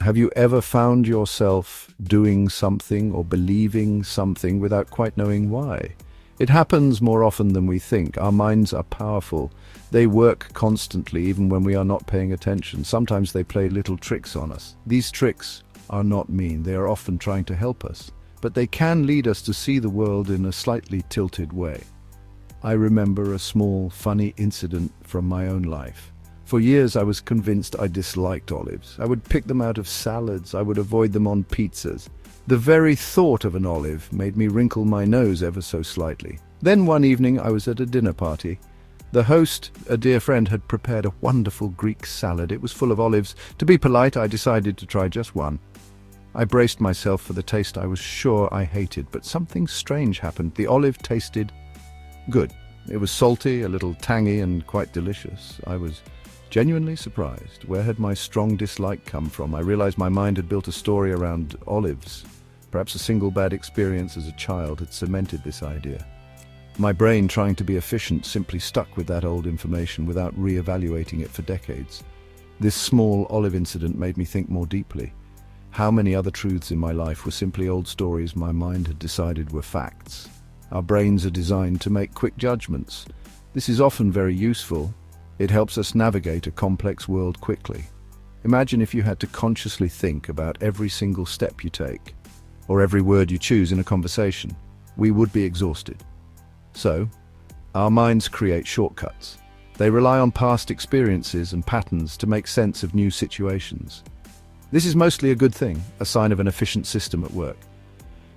Have you ever found yourself doing something or believing something without quite knowing why? It happens more often than we think. Our minds are powerful. They work constantly, even when we are not paying attention. Sometimes they play little tricks on us. These tricks are not mean. They are often trying to help us, but they can lead us to see the world in a slightly tilted way. I remember a small, funny incident from my own life. For years I was convinced I disliked olives. I would pick them out of salads. I would avoid them on pizzas. The very thought of an olive made me wrinkle my nose ever so slightly. Then one evening I was at a dinner party. The host, a dear friend, had prepared a wonderful Greek salad. It was full of olives. To be polite, I decided to try just one. I braced myself for the taste I was sure I hated, but something strange happened. The olive tasted good. It was salty, a little tangy, and quite delicious. I was genuinely surprised. Where had my strong dislike come from? I realized my mind had built a story around olives. Perhaps a single bad experience as a child had cemented this idea. My brain, trying to be efficient, simply stuck with that old information without re-evaluating it for decades. This small olive incident made me think more deeply. How many other truths in my life were simply old stories my mind had decided were facts? Our brains are designed to make quick judgments. This is often very useful. It helps us navigate a complex world quickly. Imagine if you had to consciously think about every single step you take, or every word you choose in a conversation. We would be exhausted. So, our minds create shortcuts. They rely on past experiences and patterns to make sense of new situations. This is mostly a good thing, a sign of an efficient system at work.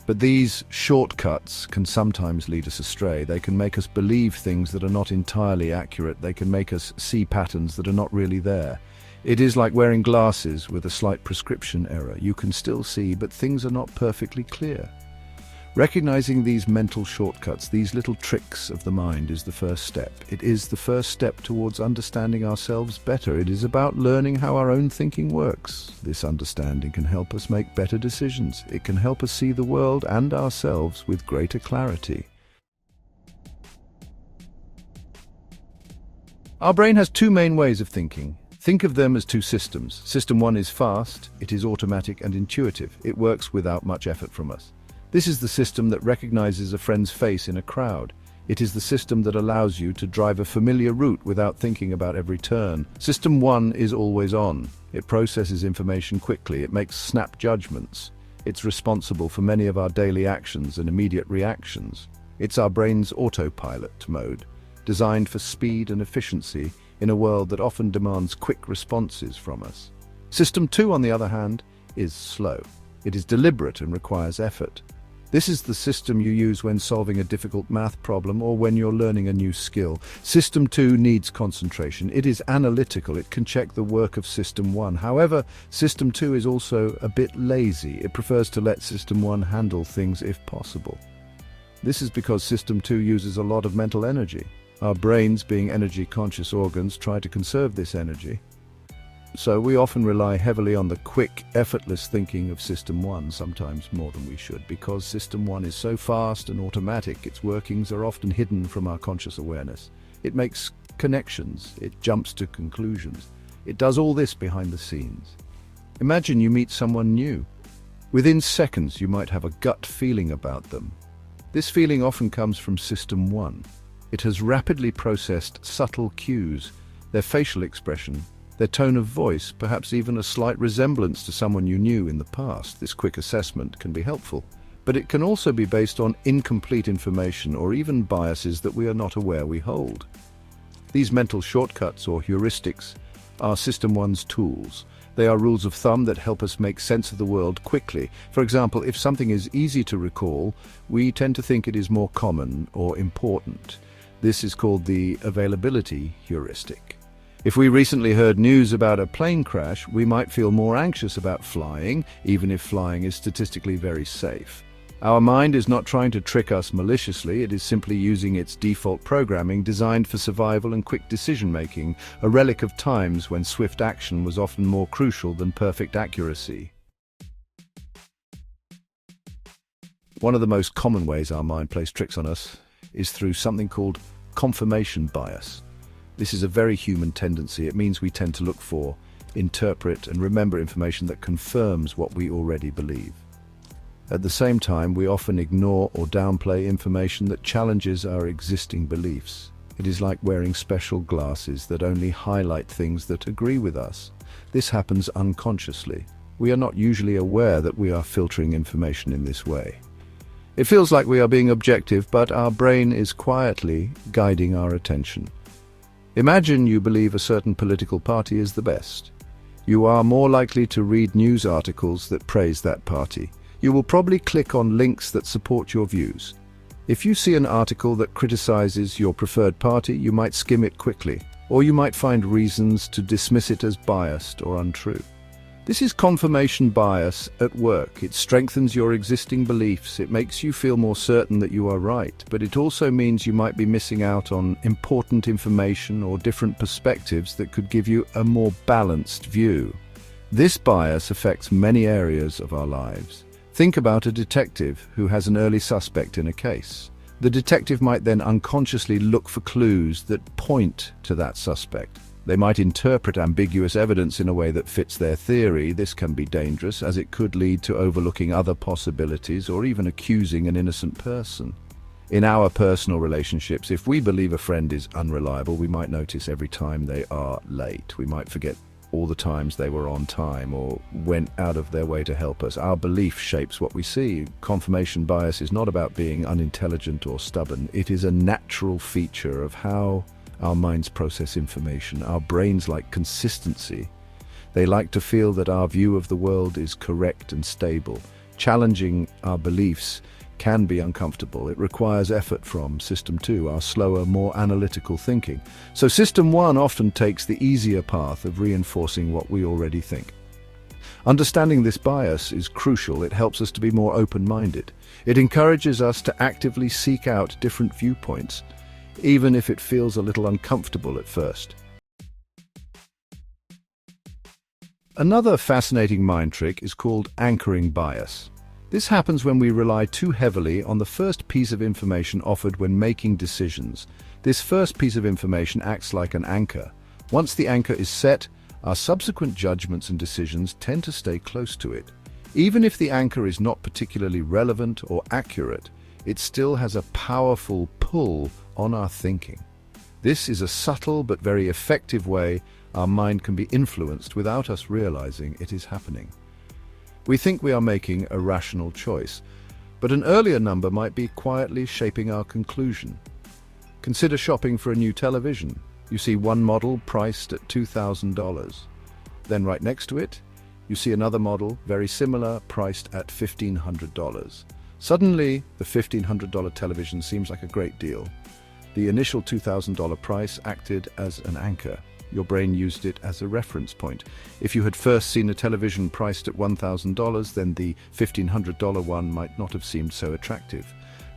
But these shortcuts can sometimes lead us astray. They can make us believe things that are not entirely accurate. They can make us see patterns that are not really there. It is like wearing glasses with a slight prescription error. You can still see, but things are not perfectly clear. Recognizing these mental shortcuts, these little tricks of the mind, is the first step. It is the first step towards understanding ourselves better. It is about learning how our own thinking works. This understanding can help us make better decisions. It can help us see the world and ourselves with greater clarity. Our brain has two main ways of thinking. Think of them as two systems. System one is fast, it is automatic and intuitive. It works without much effort from us. This is the system that recognizes a friend's face in a crowd. It is the system that allows you to drive a familiar route without thinking about every turn. System one is always on. It processes information quickly. It makes snap judgments. It's responsible for many of our daily actions and immediate reactions. It's our brain's autopilot mode, designed for speed and efficiency in a world that often demands quick responses from us. System two, on the other hand, is slow. It is deliberate and requires effort. This is the system you use when solving a difficult math problem or when you're learning a new skill. System 2 needs concentration. It is analytical. It can check the work of System 1. However, System 2 is also a bit lazy. It prefers to let System 1 handle things if possible. This is because System 2 uses a lot of mental energy. Our brains, being energy-conscious organs, try to conserve this energy. So we often rely heavily on the quick, effortless thinking of System 1, sometimes more than we should. Because System 1 is so fast and automatic, its workings are often hidden from our conscious awareness. It makes connections, it jumps to conclusions. It does all this behind the scenes. Imagine you meet someone new. Within seconds, you might have a gut feeling about them. This feeling often comes from System 1. It has rapidly processed subtle cues, their facial expression, their tone of voice, perhaps even a slight resemblance to someone you knew in the past. This quick assessment can be helpful, but it can also be based on incomplete information or even biases that we are not aware we hold. These mental shortcuts or heuristics are System 1's tools. They are rules of thumb that help us make sense of the world quickly. For example, if something is easy to recall, we tend to think it is more common or important. This is called the availability heuristic. If we recently heard news about a plane crash, we might feel more anxious about flying, even if flying is statistically very safe. Our mind is not trying to trick us maliciously. It is simply using its default programming designed for survival and quick decision-making, a relic of times when swift action was often more crucial than perfect accuracy. One of the most common ways our mind plays tricks on us is through something called confirmation bias. This is a very human tendency. It means we tend to look for interpret, and remember information that confirms what we already believe. At the same time, we often ignore or downplay information that challenges our existing beliefs. It is like wearing special glasses that only highlight things that agree with us. This happens unconsciously. We are not usually aware that we are filtering information in this way. It feels like we are being objective, but our brain is quietly guiding our attention. Imagine you believe a certain political party is the best. You are more likely to read news articles that praise that party. You will probably click on links that support your views. If you see an article that criticizes your preferred party, you might skim it quickly, or you might find reasons to dismiss it as biased or untrue. This is confirmation bias at work. It strengthens your existing beliefs. It makes you feel more certain that you are right, but it also means you might be missing out on important information or different perspectives that could give you a more balanced view. This bias affects many areas of our lives. Think about a detective who has an early suspect in a case. The detective might then unconsciously look for clues that point to that suspect. They might interpret ambiguous evidence in a way that fits their theory. This can be dangerous, as it could lead to overlooking other possibilities or even accusing an innocent person. In our personal relationships, if we believe a friend is unreliable, we might notice every time they are late. We might forget all the times they were on time or went out of their way to help us. Our belief shapes what we see. Confirmation bias is not about being unintelligent or stubborn. It is a natural feature of how our minds process information. Our brains like consistency. They like to feel that our view of the world is correct and stable. Challenging our beliefs can be uncomfortable. It requires effort from System 2, our slower, more analytical thinking. So System 1 often takes the easier path of reinforcing what we already think. Understanding this bias is crucial. It helps us to be more open-minded. It encourages us to actively seek out different viewpoints, even if it feels a little uncomfortable at first. Another fascinating mind trick is called anchoring bias. This happens when we rely too heavily on the first piece of information offered when making decisions. This first piece of information acts like an anchor. Once the anchor is set, our subsequent judgments and decisions tend to stay close to it. Even if the anchor is not particularly relevant or accurate, it still has a powerful pull on our thinking. This is a subtle but very effective way our mind can be influenced without us realizing it is happening. We think we are making a rational choice, but an earlier number might be quietly shaping our conclusion. Consider shopping for a new television. You see one model priced at $2,000. Then right next to it, you see another model, very similar, priced at $1,500. Suddenly, the $1,500 television seems like a great deal. The initial $2,000 price acted as an anchor. Your brain used it as a reference point. If you had first seen a television priced at $1,000, then the $1,500 one might not have seemed so attractive.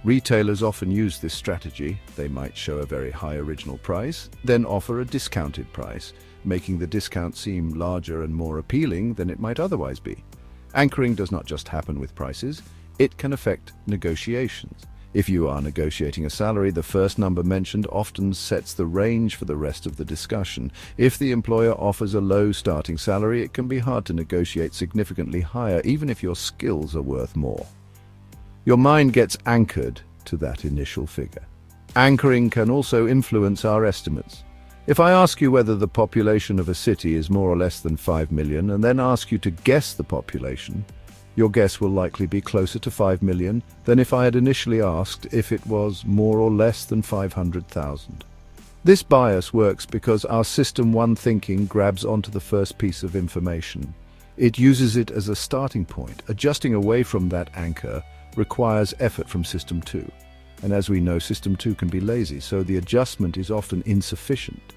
Retailers often use this strategy. They might show a very high original price, then offer a discounted price, making the discount seem larger and more appealing than it might otherwise be. Anchoring does not just happen with prices. It can affect negotiations. If you are negotiating a salary, the first number mentioned often sets the range for the rest of the discussion. If the employer offers a low starting salary, it can be hard to negotiate significantly higher, even if your skills are worth more. Your mind gets anchored to that initial figure. Anchoring can also influence our estimates. If I ask you whether the population of a city is more or less than 5 million, and then ask you to guess the population, your guess will likely be closer to 5 million than if I had initially asked if it was more or less than 500,000. This bias works because our System 1 thinking grabs onto the first piece of information. It uses it as a starting point. Adjusting away from that anchor requires effort from System 2. And as we know, System 2 can be lazy, so the adjustment is often insufficient.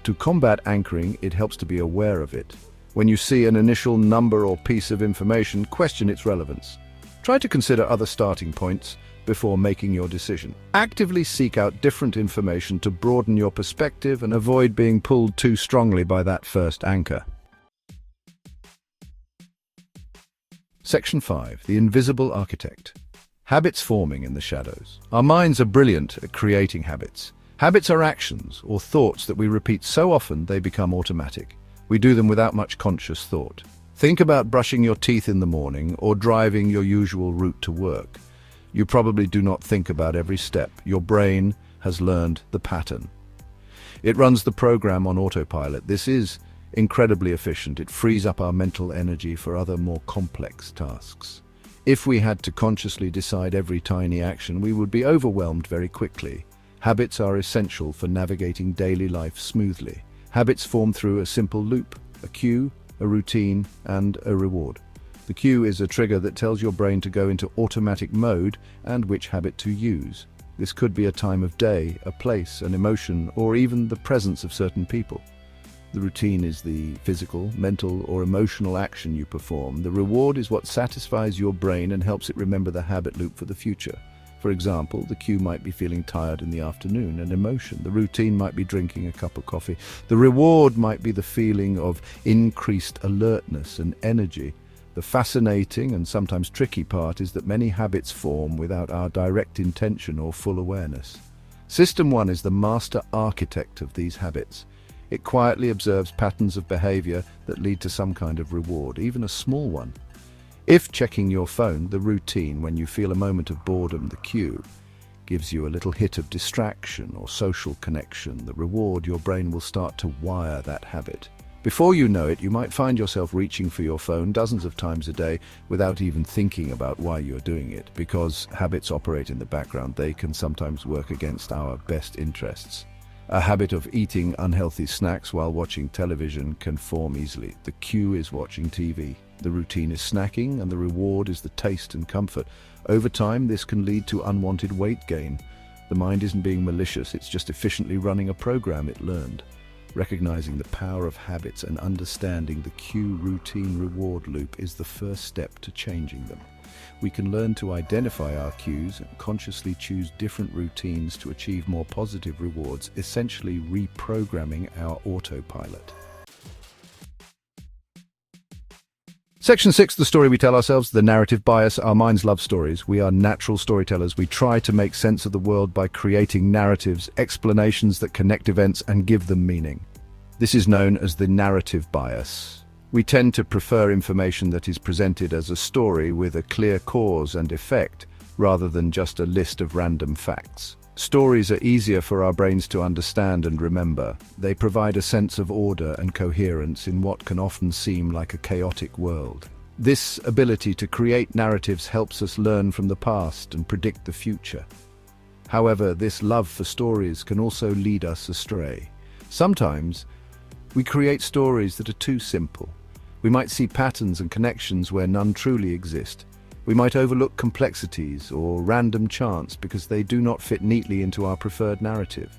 To combat anchoring, it helps to be aware of it. When you see an initial number or piece of information, question its relevance. Try to consider other starting points before making your decision. Actively seek out different information to broaden your perspective and avoid being pulled too strongly by that first anchor. Section 5. The Invisible Architect. Habits forming in the shadows. Our minds are brilliant at creating habits. Habits are actions or thoughts that we repeat so often they become automatic. We do them without much conscious thought. Think about brushing your teeth in the morning or driving your usual route to work. You probably do not think about every step. Your brain has learned the pattern. It runs the program on autopilot. This is incredibly efficient. It frees up our mental energy for other more complex tasks. If we had to consciously decide every tiny action, we would be overwhelmed very quickly. Habits are essential for navigating daily life smoothly. Habits form through a simple loop, a cue, a routine, and a reward. The cue is a trigger that tells your brain to go into automatic mode and which habit to use. This could be a time of day, a place, an emotion, or even the presence of certain people. The routine is the physical, mental, or emotional action you perform. The reward is what satisfies your brain and helps it remember the habit loop for the future. For example, the cue might be feeling tired in the afternoon, an emotion. The routine might be drinking a cup of coffee. The reward might be the feeling of increased alertness and energy. The fascinating and sometimes tricky part is that many habits form without our direct intention or full awareness. System 1 is the master architect of these habits. It quietly observes patterns of behavior that lead to some kind of reward, even a small one. If checking your phone, the routine, when you feel a moment of boredom, the cue, gives you a little hit of distraction or social connection, the reward, your brain will start to wire that habit. Before you know it, you might find yourself reaching for your phone dozens of times a day without even thinking about why you're doing it. Because habits operate in the background, they can sometimes work against our best interests. A habit of eating unhealthy snacks while watching television can form easily. The cue is watching TV. The routine is snacking, and the reward is the taste and comfort. Over time, this can lead to unwanted weight gain. The mind isn't being malicious, it's just efficiently running a program it learned. Recognizing the power of habits and understanding the cue routine reward loop is the first step to changing them. We can learn to identify our cues and consciously choose different routines to achieve more positive rewards, essentially reprogramming our autopilot. Section 6, the story we tell ourselves, the narrative bias. Our minds love stories. We are natural storytellers. We try to make sense of the world by creating narratives, explanations that connect events and give them meaning. This is known as the narrative bias. We tend to prefer information that is presented as a story with a clear cause and effect, rather than just a list of random facts. Stories are easier for our brains to understand and remember. They provide a sense of order and coherence in what can often seem like a chaotic world. This ability to create narratives helps us learn from the past and predict the future. However, this love for stories can also lead us astray. Sometimes, we create stories that are too simple. We might see patterns and connections where none truly exist. We might overlook complexities or random chance because they do not fit neatly into our preferred narrative.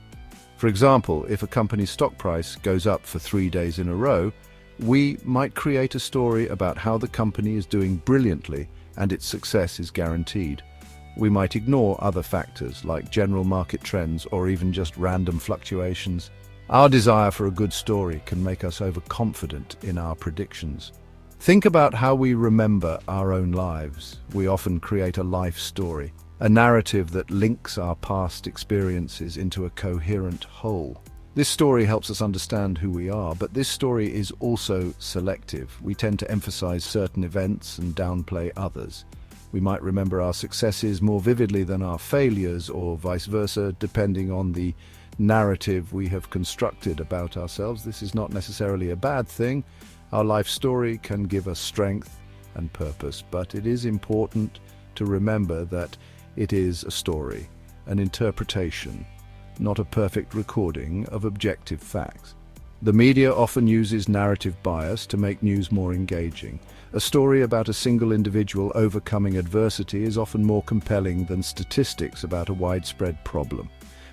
For example, if a company's stock price goes up for 3 days in a row, we might create a story about how the company is doing brilliantly and its success is guaranteed. We might ignore other factors like general market trends or even just random fluctuations. Our desire for a good story can make us overconfident in our predictions. Think about how we remember our own lives. We often create a life story, a narrative that links our past experiences into a coherent whole. This story helps us understand who we are, but this story is also selective. We tend to emphasize certain events and downplay others. We might remember our successes more vividly than our failures, or vice versa, depending on the narrative we have constructed about ourselves. This is not necessarily a bad thing. Our life story can give us strength and purpose, but it is important to remember that it is a story, an interpretation, not a perfect recording of objective facts. The media often uses narrative bias to make news more engaging. A story about a single individual overcoming adversity is often more compelling than statistics about a widespread problem.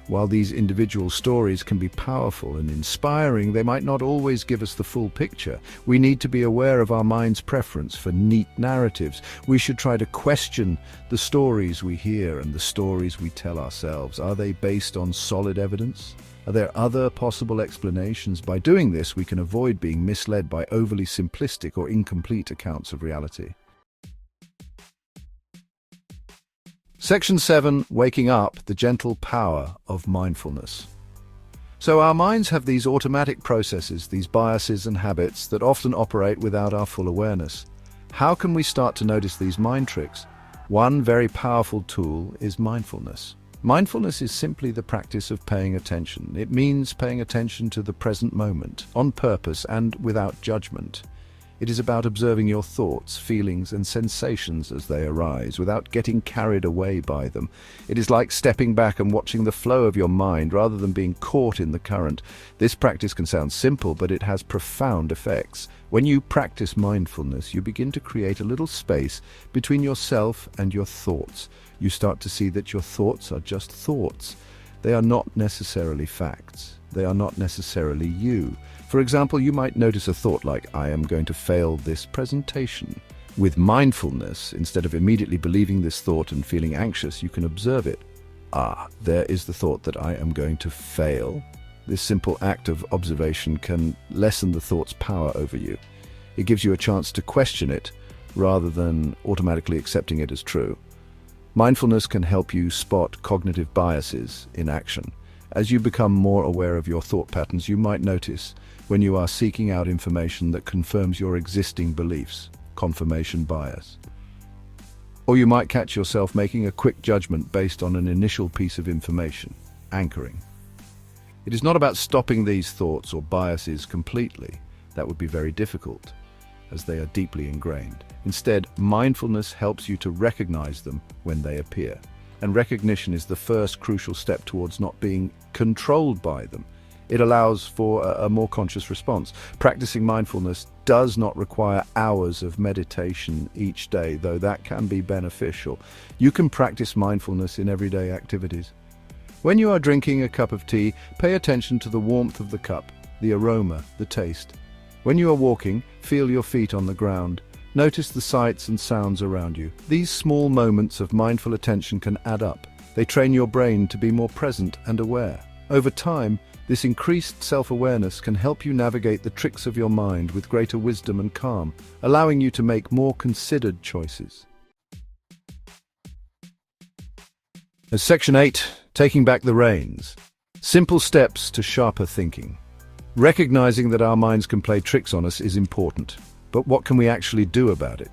While these individual stories can be powerful and inspiring, they might not always give us the full picture. We need to be aware of our mind's preference for neat narratives. We should try to question the stories we hear and the stories we tell ourselves. Are they based on solid evidence? Are there other possible explanations? By doing this, we can avoid being misled by overly simplistic or incomplete accounts of reality. Section 7, Waking Up, the Gentle Power of Mindfulness. So our minds have these automatic processes, these biases and habits that often operate without our full awareness. How can we start to notice these mind tricks? One very powerful tool is mindfulness. Mindfulness is simply the practice of paying attention. It means paying attention to the present moment, on purpose and without judgment. It is about observing your thoughts, feelings, and sensations as they arise, without getting carried away by them. It is like stepping back and watching the flow of your mind rather than being caught in the current. This practice can sound simple, but it has profound effects. When you practice mindfulness, you begin to create a little space between yourself and your thoughts. You start to see that your thoughts are just thoughts. They are not necessarily facts. They are not necessarily you. For example, you might notice a thought like, "I am going to fail this presentation." With mindfulness, instead of immediately believing this thought and feeling anxious, you can observe it. There is the thought that I am going to fail. This simple act of observation can lessen the thought's power over you. It gives you a chance to question it rather than automatically accepting it as true. Mindfulness can help you spot cognitive biases in action. As you become more aware of your thought patterns, you might notice when you are seeking out information that confirms your existing beliefs, confirmation bias. Or you might catch yourself making a quick judgment based on an initial piece of information, anchoring. It is not about stopping these thoughts or biases completely. That would be very difficult, as they are deeply ingrained. Instead, mindfulness helps you to recognize them when they appear. And recognition is the first crucial step towards not being controlled by them. It allows for a more conscious response. Practicing mindfulness does not require hours of meditation each day, though that can be beneficial. You can practice mindfulness in everyday activities. When you are drinking a cup of tea, pay attention to the warmth of the cup, the aroma, the taste. When you are walking, feel your feet on the ground. Notice the sights and sounds around you. These small moments of mindful attention can add up. They train your brain to be more present and aware. Over time, this increased self-awareness can help you navigate the tricks of your mind with greater wisdom and calm, allowing you to make more considered choices. As Section 8, taking back the reins. Simple steps to sharper thinking. Recognizing that our minds can play tricks on us is important. But what can we actually do about it?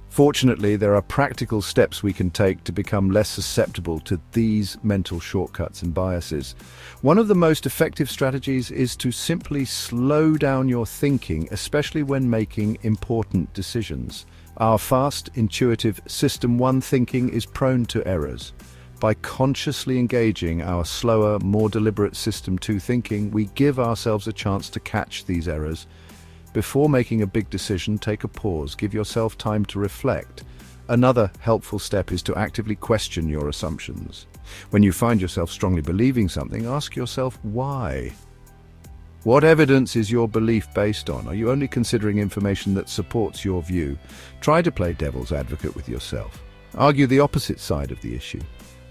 Fortunately, there are practical steps we can take to become less susceptible to these mental shortcuts and biases. One of the most effective strategies is to simply slow down your thinking, especially when making important decisions. Our fast, intuitive System 1 thinking is prone to errors. By consciously engaging our slower, more deliberate System 2 thinking, we give ourselves a chance to catch these errors. Before making a big decision, take a pause. Give yourself time to reflect. Another helpful step is to actively question your assumptions. When you find yourself strongly believing something, ask yourself why. What evidence is your belief based on? Are you only considering information that supports your view? Try to play devil's advocate with yourself. Argue the opposite side of the issue.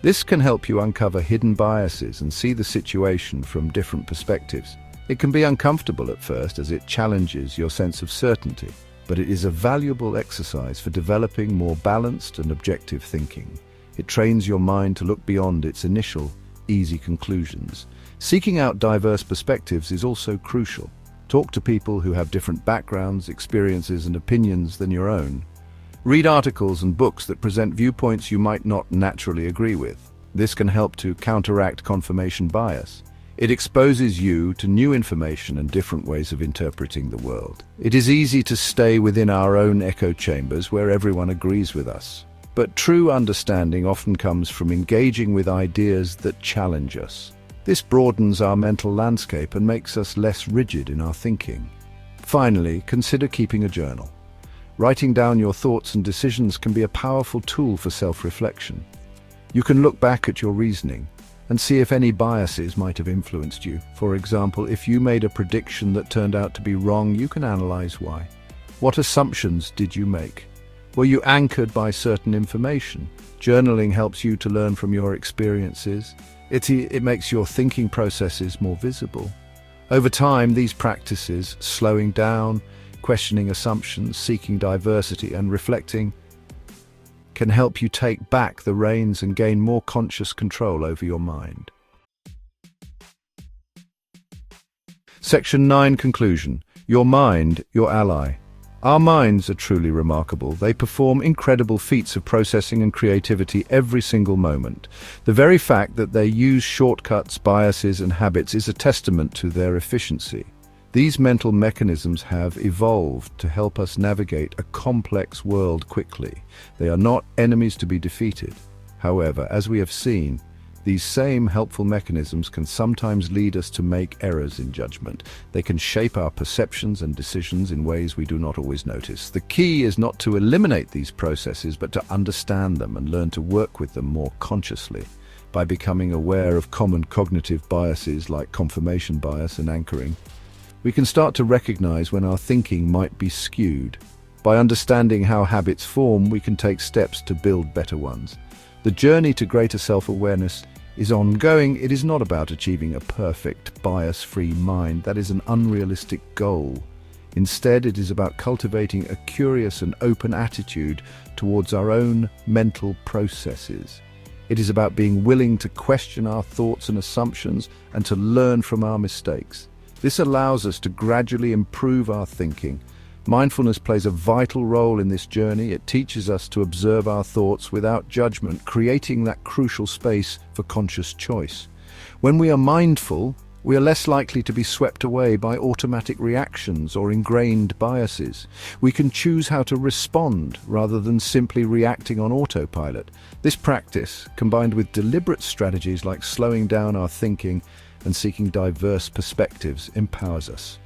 This can help you uncover hidden biases and see the situation from different perspectives. It can be uncomfortable at first as it challenges your sense of certainty, but it is a valuable exercise for developing more balanced and objective thinking. It trains your mind to look beyond its initial, easy conclusions. Seeking out diverse perspectives is also crucial. Talk to people who have different backgrounds, experiences, and opinions than your own. Read articles and books that present viewpoints you might not naturally agree with. This can help to counteract confirmation bias. It exposes you to new information and different ways of interpreting the world. It is easy to stay within our own echo chambers where everyone agrees with us. But true understanding often comes from engaging with ideas that challenge us. This broadens our mental landscape and makes us less rigid in our thinking. Finally, consider keeping a journal. Writing down your thoughts and decisions can be a powerful tool for self-reflection. You can look back at your reasoning and see if any biases might have influenced you. For example, if you made a prediction that turned out to be wrong, you can analyze why. What assumptions did you make? Were you anchored by certain information? Journaling helps you to learn from your experiences. It makes your thinking processes more visible. Over time, these practices, slowing down, questioning assumptions, seeking diversity, and reflecting, can help you take back the reins and gain more conscious control over your mind. Section 9 Conclusion. Your mind, your ally. Our minds are truly remarkable. They perform incredible feats of processing and creativity every single moment. The very fact that they use shortcuts, biases, and habits is a testament to their efficiency. These mental mechanisms have evolved to help us navigate a complex world quickly. They are not enemies to be defeated. However, as we have seen, these same helpful mechanisms can sometimes lead us to make errors in judgment. They can shape our perceptions and decisions in ways we do not always notice. The key is not to eliminate these processes, but to understand them and learn to work with them more consciously. By becoming aware of common cognitive biases like confirmation bias and anchoring, we can start to recognize when our thinking might be skewed. By understanding how habits form, we can take steps to build better ones. The journey to greater self-awareness is ongoing. It is not about achieving a perfect, bias-free mind. That is an unrealistic goal. Instead, it is about cultivating a curious and open attitude towards our own mental processes. It is about being willing to question our thoughts and assumptions and to learn from our mistakes. This allows us to gradually improve our thinking. Mindfulness plays a vital role in this journey. It teaches us to observe our thoughts without judgment, creating that crucial space for conscious choice. When we are mindful, we are less likely to be swept away by automatic reactions or ingrained biases. We can choose how to respond rather than simply reacting on autopilot. This practice, combined with deliberate strategies like slowing down our thinking and seeking diverse perspectives, empowers us.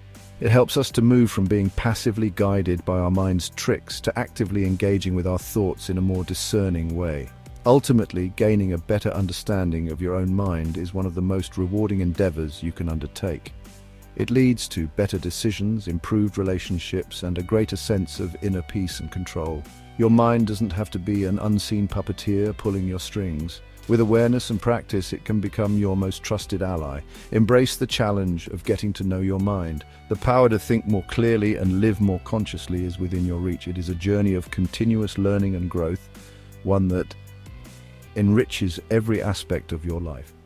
It helps us to move from being passively guided by our mind's tricks to actively engaging with our thoughts in a more discerning way. Ultimately, gaining a better understanding of your own mind is one of the most rewarding endeavors you can undertake. It leads to better decisions, improved relationships, and a greater sense of inner peace and control. Your mind doesn't have to be an unseen puppeteer pulling your strings. With awareness and practice, it can become your most trusted ally. Embrace the challenge of getting to know your mind. The power to think more clearly and live more consciously is within your reach. It is a journey of continuous learning and growth, one that enriches every aspect of your life.